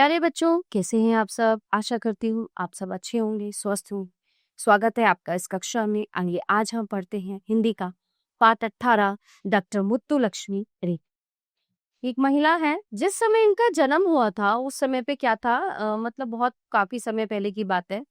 प्यारे बच्चों, कैसे हैं आप सब? आशा करती हूँ आप सब अच्छे होंगे, स्वस्थ होंगे। स्वागत है आपका इस कक्षा में। आइए आज हम पढ़ते हैं हिंदी का पाठ 18 डॉक्टर मुत्तुलक्ष्मी रे। एक महिला है। जिस समय इनका जन्म हुआ था उस समय पे क्या था, मतलब बहुत काफी समय पहले की बात है।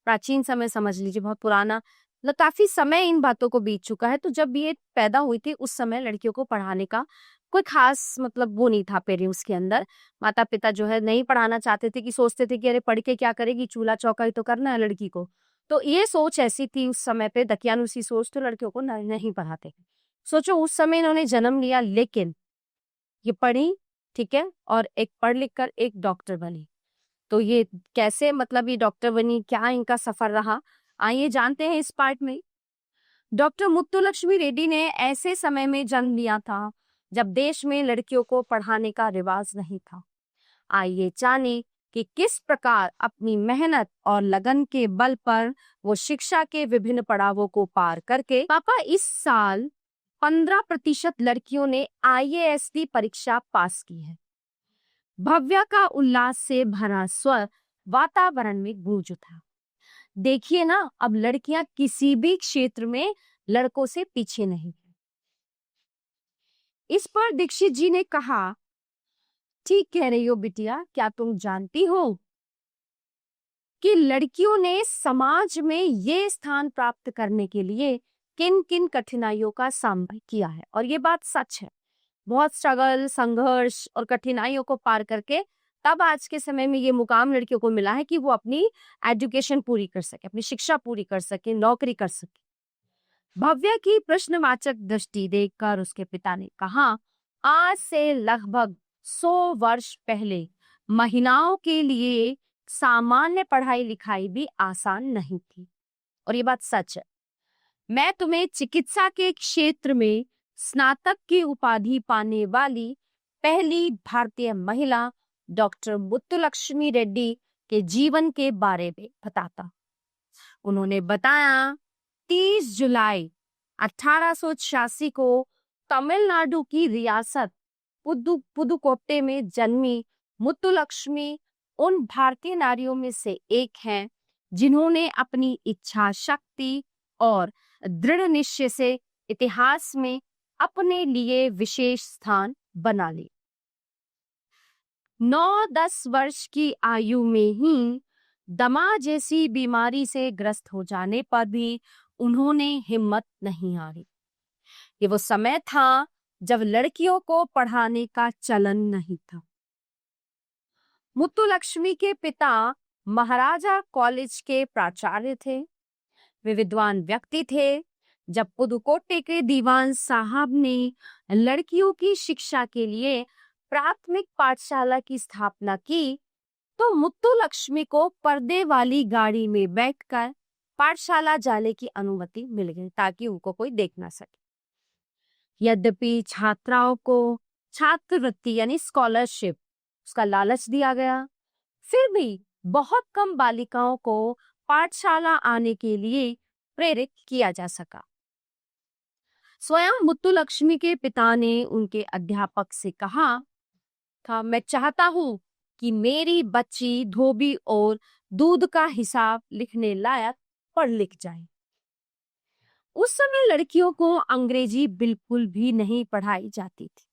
प्राचीन समय समझ लीजिए, बहुत पुराना, मतलब काफी समय इन बातों को बीत चुका है। तो जब ये पैदा हुई थी उस समय लड़कियों को पढ़ाने का कोई खास मतलब वो नहीं था पेरेंट्स के अंदर। माता पिता जो है नहीं पढ़ाना चाहते थे, कि सोचते थे कि अरे पढ़ के क्या करेगी, चूल्हा चौका ही तो करना है लड़की को। तो ये सोच ऐसी थी उस समय पे, दकियानुसी सोच, तो लड़कियों को नहीं पढ़ाते। सोचो उस समय इन्होंने जन्म लिया, लेकिन ये पढ़ी, ठीक है, और एक पढ़ लिख कर एक डॉक्टर बनी। तो ये कैसे, मतलब ये डॉक्टर बनी, क्या इनका सफर रहा, आइए जानते हैं इस पार्ट में। डॉक्टर मुत्तुलक्ष्मी रेड्डी ने ऐसे समय में जन्म लिया था जब देश में लड़कियों को पढ़ाने का रिवाज नहीं था। आइए जाने कि किस प्रकार अपनी मेहनत और लगन के बल पर वो शिक्षा के विभिन्न पड़ावों को पार करके पापा इस साल 15% लड़कियों ने IAS की परीक्षा पास की है। भव्या का उल्लास से भरा स्वर वातावरण में गूंज उठा। देखिए ना, अब लड़कियां किसी भी क्षेत्र में लड़कों से पीछे नहीं है। इस पर दीक्षित जी ने कहा, ठीक कह रही हो बिटिया, क्या तुम जानती हो कि लड़कियों ने समाज में ये स्थान प्राप्त करने के लिए किन किन कठिनाइयों का सामना किया है? और ये बात सच है। बहुत स्ट्रगल, संघर्ष और कठिनाइयों को पार करके तब आज के समय में ये मुकाम लड़कियों को मिला है कि वो अपनी एजुकेशन पूरी कर सके, अपनी शिक्षा पूरी कर सके, नौकरी कर सके। भव्या की प्रश्नवाचक दृष्टि देखकर उसके पिता ने कहा, आज से लगभग 100 वर्ष पहले महिलाओं के लिए सामान्य पढ़ाई लिखाई भी आसान नहीं थी। और ये बात सच है। मैं तुम्हें चिकित्सा के क्षेत्र में स्नातक की उपाधि पाने वाली पहली भारतीय महिला डॉक्टर मुत्तुलक्ष्मी रेड्डी के जीवन के बारे में बताता। उन्होंने बताया, 30 जुलाई 1886 को तमिलनाडु की रियासत पुदुकोट्टई में जन्मी मुत्तुलक्ष्मी उन भारतीय नारियों में से एक हैं जिन्होंने अपनी इच्छा शक्ति और दृढ़ निश्चय से इतिहास में अपने लिए विशेष स्थान बना लिया। 9-10 वर्ष की आयु में ही दमा जैसी बीमारी से ग्रस्त हो जाने पर भी उन्होंने हिम्मत नहीं हारी। ये वो समय था जब लड़कियों को पढ़ाने का चलन नहीं था। मुत्तुलक्ष्मी के पिता महाराजा कॉलेज के प्राचार्य थे। वे विद्वान व्यक्ति थे। जब पुदुकोट्टई के दीवान साहब ने लड़कियों की शिक्षा के लिए प्राथमिक पाठशाला की स्थापना की, तो मुत्तुलक्ष्मी को पर्दे वाली गाड़ी में बैठकर पाठशाला जाने की अनुमति मिल गई ताकि उनको कोई देख ना सके। यद्यपि छात्राओं को छात्रवृत्ति यानी स्कॉलरशिप उसका लालच दिया गया, फिर भी बहुत कम बालिकाओं को पाठशाला आने के लिए प्रेरित किया जा सका। स्वयं मुत्तुलक्ष्मी के पिता ने उनके अध्यापक से कहा था, मैं चाहता हूं कि मेरी बच्ची धोबी और दूध का हिसाब लिखने लायक पढ़ लिख जाए। उस समय लड़कियों को अंग्रेजी बिल्कुल भी नहीं पढ़ाई जाती थी।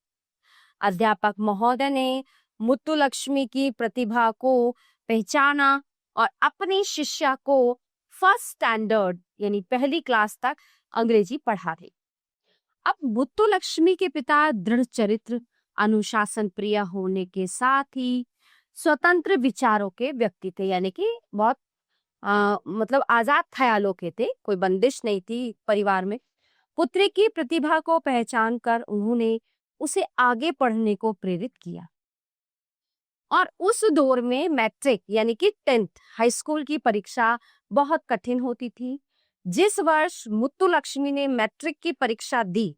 अध्यापक महोदय ने मुत्तुलक्ष्मी की प्रतिभा को पहचाना और अपनी शिष्या को फर्स्ट स्टैंडर्ड यानी पहली क्लास तक अंग्रेजी पढ़ा दी। अब मुत्तुलक्ष्मी के पिता दृढ़ चरित्र, अनुशासन प्रिय होने के साथ ही स्वतंत्र विचारों के व्यक्ति थे, यानी कि बहुत मतलब आजाद ख्यालों के थे, कोई बंदिश नहीं थी परिवार में। पुत्री की प्रतिभा को पहचान कर उन्होंने उसे आगे पढ़ने को प्रेरित किया। और उस दौर में मैट्रिक यानी कि 10th हाई स्कूल की परीक्षा बहुत कठिन होती थी। जिस वर्ष मुत्तुलक्ष्मी ने मैट्रिक की परीक्षा दी,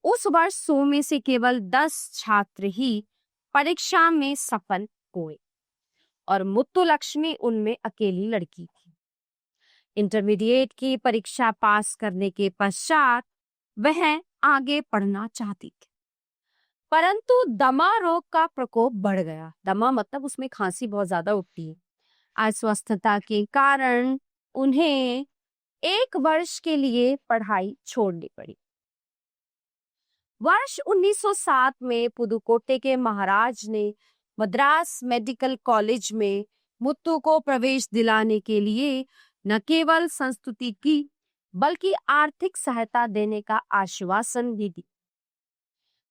उस वर्ष 100 में से केवल 10 छात्र ही परीक्षा में सफल हुए और मुत्तुलक्ष्मी उनमें अकेली लड़की थी। इंटरमीडिएट की परीक्षा पास करने के पश्चात वह आगे पढ़ना चाहती थी। परंतु दमा रोग का प्रकोप बढ़ गया। दमा मतलब उसमें खांसी बहुत ज्यादा उठती है। अस्वस्थता के कारण उन्हें 1 वर्ष के लिए पढ़ाई छोड़नी पड़ी। वर्ष 1907 में पुदुकोट्टे के महाराज ने मद्रास मेडिकल कॉलेज में मुत्तू को प्रवेश दिलाने के लिए न केवल संस्तुति की बल्कि आर्थिक सहायता देने का आश्वासन भी दी।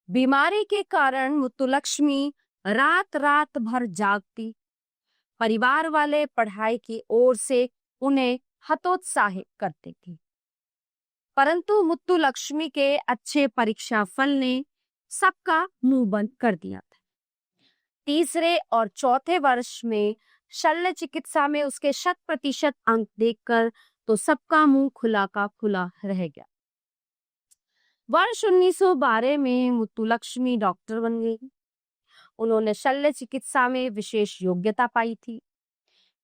बीमारी के कारण मुत्तुलक्ष्मी रात रात भर जागती। परिवार वाले पढ़ाई की ओर से उन्हें हतोत्साहित करते थे, परंतु मुत्तुलक्ष्मी के अच्छे परीक्षा फल ने सबका मुंह बंद कर दिया था। तीसरे और चौथे वर्ष में शल्य चिकित्सा में उसके 100% अंक देखकर तो सबका मुंह खुला का खुला रह गया। वर्ष 1912 में मुत्तुलक्ष्मी डॉक्टर बन गई। उन्होंने शल्य चिकित्सा में विशेष योग्यता पाई थी।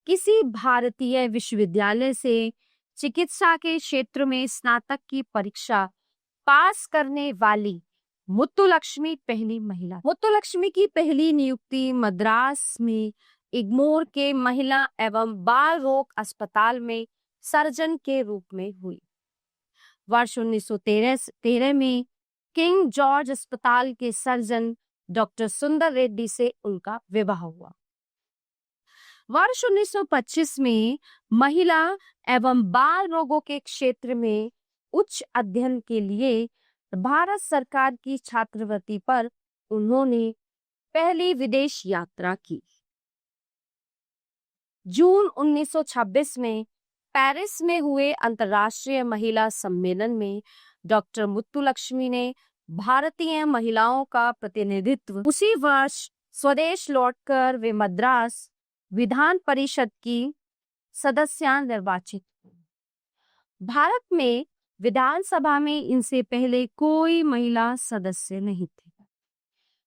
किसी भारतीय विश्वविद्यालय से चिकित्सा के क्षेत्र में स्नातक की परीक्षा पास करने वाली मुत्तुलक्ष्मी पहली महिला। मुत्तुलक्ष्मी की पहली नियुक्ति मद्रास में इग्मोर के महिला एवं बाल रोग अस्पताल में सर्जन के रूप में हुई। वर्ष 1913 में किंग जॉर्ज अस्पताल के सर्जन डॉक्टर सुंदर रेड्डी से उनका विवाह हुआ। वर्ष 1925 में महिला एवं बाल रोगों के क्षेत्र में उच्च अध्ययन के लिए भारत सरकार की छात्रवृत्ति पर उन्होंने पहली विदेश यात्रा की। जून 1926 में पेरिस में हुए अंतर्राष्ट्रीय महिला सम्मेलन में डॉक्टर मुत्तुलक्ष्मी ने भारतीय महिलाओं का प्रतिनिधित्व। उसी वर्ष स्वदेश लौटकर वे मद्रास विधान परिषद की सदस्य निर्वाचित। भारत में विधानसभा में इनसे पहले कोई महिला सदस्य नहीं थे।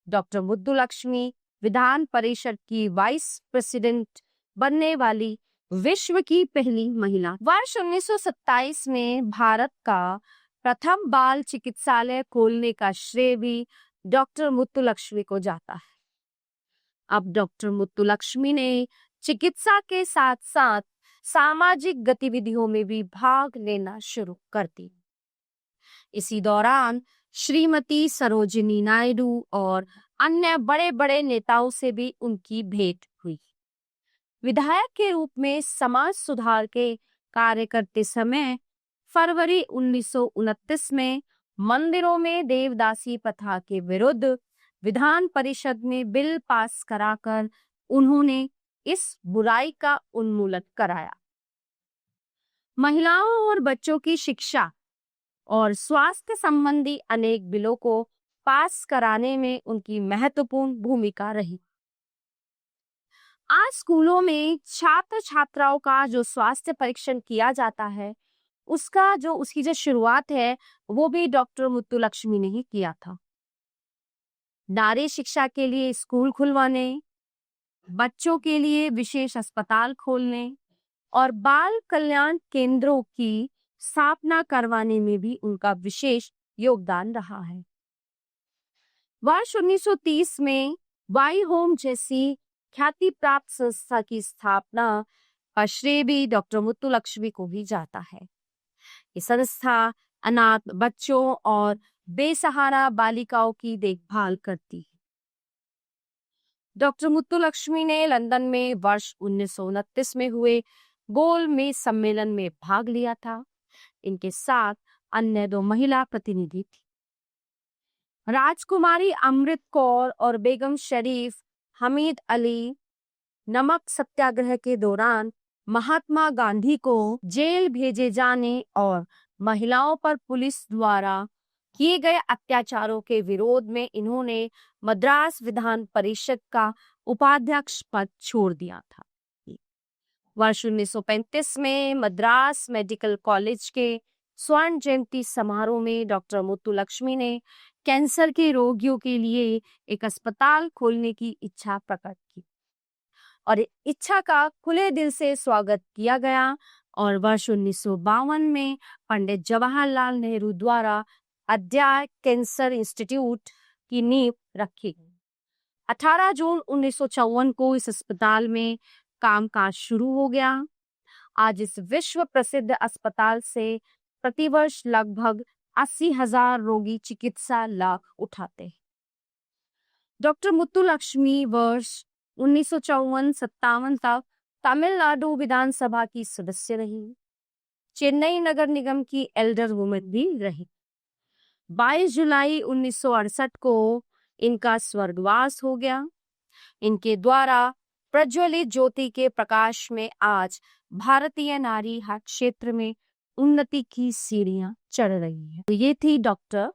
डॉक्टर मुत्तुलक्ष्मी विधान परिषद की वाइस प्रेसिडेंट बनने वाली विश्व की पहली महिला। वर्ष 1927 में भारत का प्रथम बाल चिकित्सालय खोलने का श्रेय भी डॉक्टर मुत्तुलक्ष्मी को जाता है। अब डॉक्टर मुत्तुलक्ष्मी ने चिकित्सा के साथ साथ सामाजिक गतिविधियों में भी भाग लेना शुरू कर दी। इसी दौरान श्रीमती सरोजिनी नायडू और अन्य बड़े बड़े नेताओं से भी उनकी भेंट हुई। विधायक के रूप में समाज सुधार के कार्य करते समय फरवरी 1929 में मंदिरों में देवदासी प्रथा के विरुद्ध विधान परिषद में बिल पास कराकर उन्होंने इस बुराई का उन्मूलन कराया। महिलाओं और बच्चों की शिक्षा और स्वास्थ्य संबंधी अनेक बिलों को पास कराने में उनकी महत्वपूर्ण भूमिका रही। आज स्कूलों में छात्र छात्राओं का जो स्वास्थ्य परीक्षण किया जाता है, उसकी जो शुरुआत है वो भी डॉक्टर मुत्तुलक्ष्मी ने ही किया था। नारी शिक्षा के लिए स्कूल खुलवाने, बच्चों के लिए विशेष अस्पताल खोलने और बाल कल्याण केंद्रों की स्थापना करवाने में भी उनका विशेष योगदान रहा है। वर्ष 1930 में वाई होम जैसी ख्याति प्राप्त संस्था की स्थापना का श्रेय भी डॉक्टर मुत्तुलक्ष्मी को भी जाता है। ये संस्था अनाथ बच्चों और बेसहारा बालिकाओं की देखभाल करती है। डॉक्टर मुत्तुलक्ष्मी ने लंदन में वर्ष 1929 में हुए गोल मेज सम्मेलन में भाग लिया था। इनके साथ अन्य 2 महिला प्रतिनिधि थी। राजकुमारी अमृत कौर और बेगम शरीफ हमीद अली नमक सत्याग्रह के दौरान महात्मा गांधी को जेल भेजे जाने और महिलाओं पर पुलिस द्वारा किए गए अत्याचारों के विरोध में इन्होंने मद्रास विधान परिषद का उपाध्यक्ष पद छोड़ दिया था। वर्ष 1935 में मद्रास मेडिकल कॉलेज के स्वर्ण जयंती समारोह में डॉक्टर मुत्तुलक्ष्मी ने कैंसर के रोगियों के लिए एक अस्पताल खोलने की इच्छा प्रकट की और इच्छा का खुले दिल से स्वागत किया गया और वर्ष 1952 में पंडित जवाहरलाल नेहरू द्वारा अद्याय कैंसर इंस्टीट्यूट की नींव रखी। 18 जून 1954 को इस अस्पताल में कामकाज शुरू हो गया। आज इस विश्व प्रसिद्ध अस्पताल से प्रतिवर्ष लगभग 80,000 रोगी चिकित्सा लाभ उठाते हैं। डॉक्टर मुत्तुलक्ष्मी वर्ष 1954-57 तक तमिलनाडु विधानसभा की सदस्य रही। चेन्नई नगर निगम की एल्डर वुमेन भी रही। 22 जुलाई 1968 को इनका स्वर्गवास हो गया। इनके द्वारा प्रज्वलित ज्योति के प्रकाश में आज भारतीय नारी हर क्षेत्र में उन्नति की सीढ़ियां चढ़ रही है। तो ये थी डॉक्टर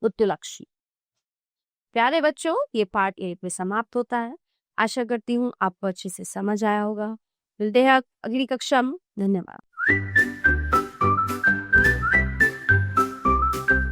मुत्तुलक्ष्मी। प्यारे बच्चों, ये पार्ट 8 में समाप्त होता है। आशा करती हूँ आपको अच्छे से समझ आया होगा। मिलते हैं अगली कक्षा में। धन्यवाद।